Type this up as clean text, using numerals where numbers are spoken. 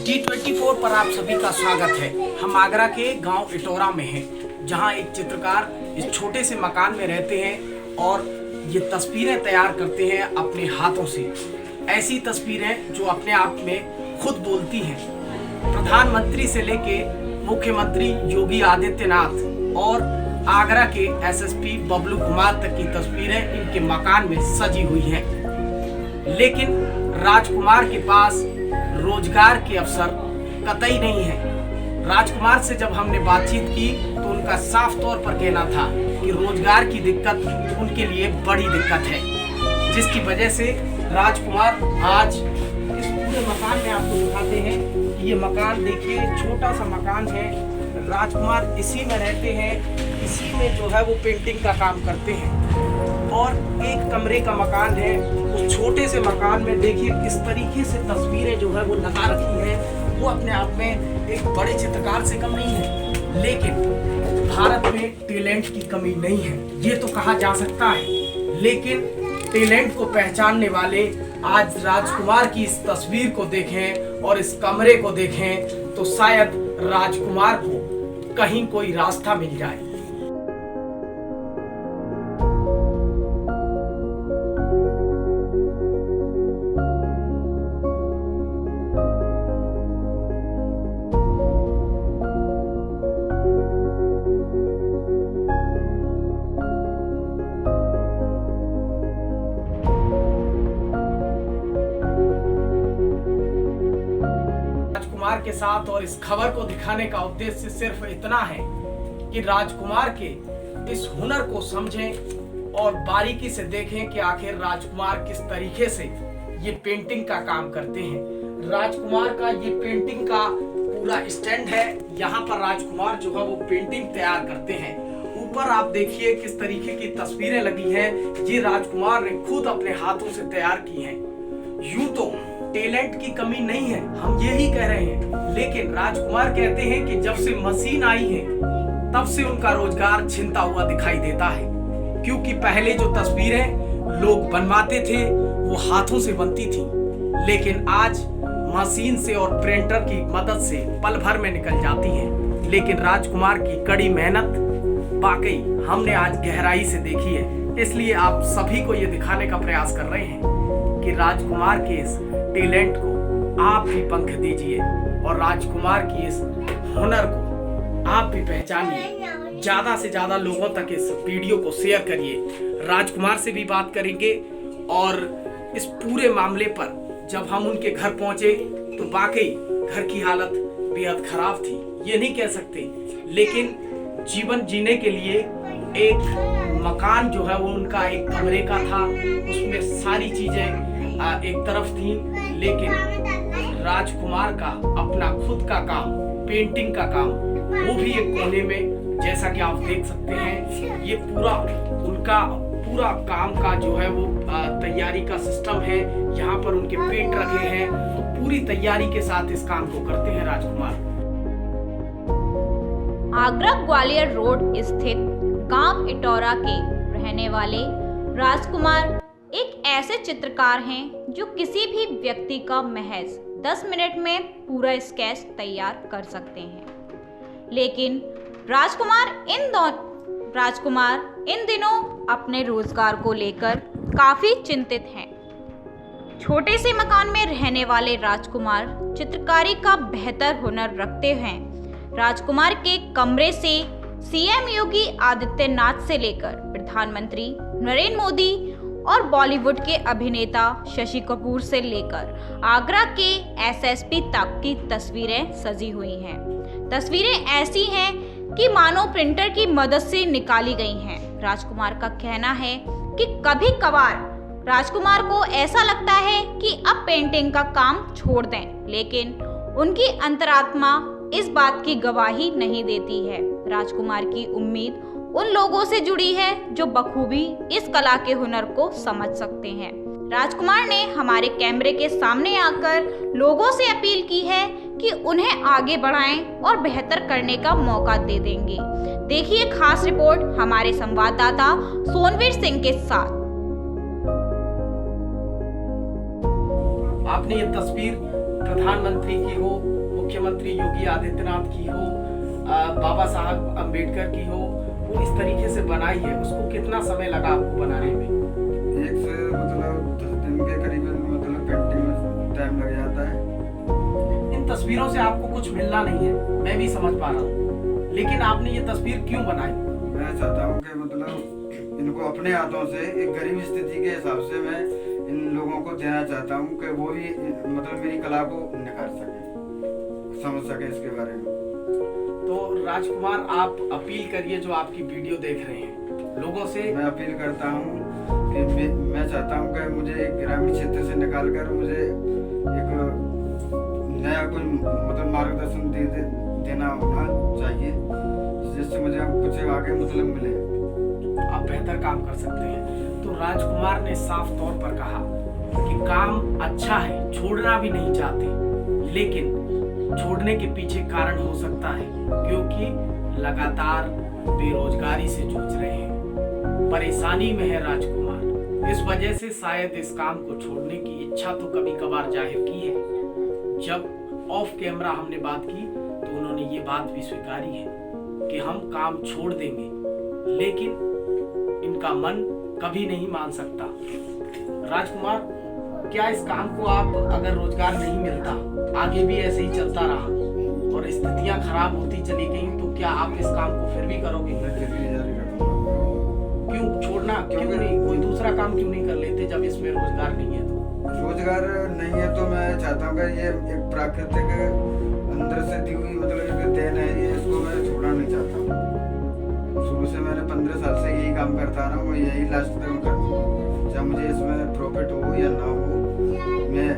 T24 पर आप सभी का स्वागत है। हम आगरा के गांव इटौरा में हैं, जहां एक चित्रकार इस छोटे से मकान में रहते हैं और ये तस्वीरें तैयार करते हैं अपने हाथों से। ऐसी तस्वीरें जो अपने आप में खुद बोलती हैं। प्रधानमंत्री से लेके मुख्यमंत्री योगी आदित्यनाथ और आगरा के एसएसपी बबलू कुमार तक की तस्वीरें इनके मकान में सजी हुई हैं। लेकिन राजकुमार के पास रोजगार के अवसर कतई नहीं है। राजकुमार से जब हमने बातचीत की तो उनका साफ तौर पर कहना था कि रोजगार की दिक्कत उनके लिए बड़ी दिक्कत है, जिसकी वजह से राजकुमार आज इस पूरे मकान में आपको दिखाते हैं कि ये मकान देखिए, छोटा सा मकान है। राजकुमार इसी में रहते हैं, इसी में जो है वो पेंटिंग का काम करते हैं और एक कमरे का मकान है। उस छोटे से मकान में देखिए किस तरीके से तस्वीरें जो है वो लगा रखी हैं। वो अपने आप में एक बड़े चित्रकार से कम नहीं है। लेकिन भारत में टैलेंट की कमी नहीं है, ये तो कहा जा सकता है। लेकिन टैलेंट को पहचानने वाले आज राजकुमार की इस तस्वीर को देखें और इस कमरे को देखें तो शायद राजकुमार को कहीं कोई रास्ता मिल जाए। राजकुमार के साथ और इस खबर को दिखाने का उद्देश्य सिर्फ इतना है कि राजकुमार के इस हुनर को समझें और बारीकी से देखें कि आखिर राजकुमार किस तरीके से ये पेंटिंग का काम करते हैं। राजकुमार का ये पेंटिंग का पूरा स्टैंड है। यहाँ पर राजकुमार जो है वो पेंटिंग तैयार करते हैं। ऊपर आप देखिए किस तरीके की तस्वीरें लगी हैं, ये राजकुमार ने खुद अपने हाथों से तैयार की हैं। यूं तो टैलेंट की कमी नहीं है, हम यही कह रहे हैं। लेकिन राजकुमार कहते हैं कि जब से मशीन आई है तब से उनका रोजगार छिनता हुआ दिखाई देता है, क्योंकि पहले जो तस्वीरें लोग बनवाते थे वो हाथों से बनती थी, लेकिन आज मशीन से और प्रिंटर की मदद से पल भर में निकल जाती हैं। लेकिन राजकुमार की कड़ी मेहनत वाकई हमने आज गहराई से देखी है। इसलिए आप सभी को ये दिखाने का प्रयास कर रहे हैं कि राजकुमार के इस टैलेंट को आप भी पंख दीजिए और राजकुमार की इस हुनर को आप भी पहचानिए। ज्यादा से ज्यादा लोगों तक इस वीडियो को शेयर करिए। राजकुमार से भी बात करेंगे और इस पूरे मामले पर जब हम उनके घर पहुंचे तो वाकई घर की हालत बेहद खराब थी, ये नहीं कह सकते, लेकिन जीवन जीने के लिए एक मकान जो है वो उनका एक कमरे का था, उसमें सारी चीजें एक तरफ थी। लेकिन राजकुमार का अपना खुद का काम, पेंटिंग का काम, वो भी एक कोने में, जैसा कि आप देख सकते हैं। ये पूरा उनका पूरा काम का जो है वो तैयारी का सिस्टम है। यहाँ पर उनके पेंट रखे हैं, तो पूरी तैयारी के साथ इस काम को करते हैं राजकुमार। आगरा ग्वालियर रोड स्थित गांव इटौरा के रहने वाले राजकुमार एक ऐसे चित्रकार हैं जो किसी भी व्यक्ति का महज 10 मिनट में पूरा स्केच तैयार कर सकते हैं। लेकिन राजकुमार इन दिनों अपने रोजगार को लेकर काफी चिंतित हैं। छोटे से मकान में रहने वाले राजकुमार चित्रकारी का बेहतर हुनर रखते हैं। राजकुमार के कमरे से सीएम योगी आदित्यनाथ से लेकर प्रधानमंत्री नरेंद्र मोदी और बॉलीवुड के अभिनेता शशि कपूर से लेकर आगरा के एसएसपी तक की तस्वीरें सजी हुई हैं। तस्वीरें ऐसी हैं कि मानो प्रिंटर की मदद से निकाली गई हैं। राजकुमार का कहना है कि कभी कभार राजकुमार को ऐसा लगता है कि अब पेंटिंग का काम छोड़ दें, लेकिन उनकी अंतरात्मा इस बात की गवाही नहीं देती है। राजकुमार की उम्मीद उन लोगों से जुड़ी है जो बखूबी इस कला के हुनर को समझ सकते हैं। राजकुमार ने हमारे कैमरे के सामने आकर लोगों से अपील की है कि उन्हें आगे बढ़ाएं और बेहतर करने का मौका दे देंगे। देखिए खास रिपोर्ट हमारे संवाददाता सोनवीर सिंह के साथ। आपने ये तस्वीर प्रधानमंत्री की हो, मुख्यमंत्री योगी आदित्यनाथ की हो, बाबा साहब अम्बेडकर की हो, वो इस तरीके से बनाई है, उसको कितना समय लगा आपको बनाने में? 1 से मतलब 10 दिन के करीब मतलब पेंटिंग में टाइम लग जाता है। इन तस्वीरों से आपको कुछ मिलना नहीं है, मैं भी समझ पा रहा हूँ, लेकिन आपने ये तस्वीर क्यों बनाई? मैं चाहता हूँ कि मतलब इनको अपने हाथों से एक गरीब स्थिति के हिसाब से मैं इन लोगों को देना चाहता हूँ कि वो भी मतलब मेरी कला को निखार सके, समझ सके इसके बारे में। तो राजकुमार, आप अपील करिए जो आपकी वीडियो देख रहे हैं लोगों से। मैं अपील करता हूँ कि मैं चाहता हूँ कि मुझे ग्रामीण क्षेत्र से निकालकर मुझे एक नया कोई मतलब मार्गदर्शन देना होना चाहिए, जिससे मुझे कुछ आगे मतलब मिले, आप बेहतर काम कर सकते हैं। तो राजकुमार ने साफ तौर पर कहा कि काम अच्छा है, छोड़ना भी नहीं चाहते, लेकिन छोड़ने के पीछे कारण हो सकता है क्योंकि लगातार बेरोजगारी से जूझ रहे हैं, परेशानी में है राजकुमार। इस वजह से शायद इस काम को छोड़ने की इच्छा तो कभी कभार जाहिर की है। जब ऑफ कैमरा हमने बात की तो उन्होंने ये बात भी स्वीकारी है कि हम काम छोड़ देंगे, लेकिन इनका मन कभी नहीं मान सकता। राजकुमार, क्या इस काम को आप अगर रोजगार नहीं मिलता, आगे भी ऐसे ही चलता रहा और स्थितियां खराब होती चली गई, तो क्या आप इस काम को फिर भी करोगे? मैं फिर भी जारी रखूंगा। क्यों छोड़ना, क्यों नहीं? कोई दूसरा काम क्यों नहीं कर लेते जब इसमें रोजगार नहीं है तो? रोजगार नहीं है तो मैं चाहता हूँ कि ये एक प्राकृतिक अंदर से दी हुई मतलब एक देन है, ये इसको मैं छोड़ना नहीं चाहता हूँ। शुरू से मैंने 15 साल से यही काम करता रहा हूँ, यही लास्ट तक करूँगा, चाहे मुझे इसमें प्रॉफिट हो या ना हो, मैं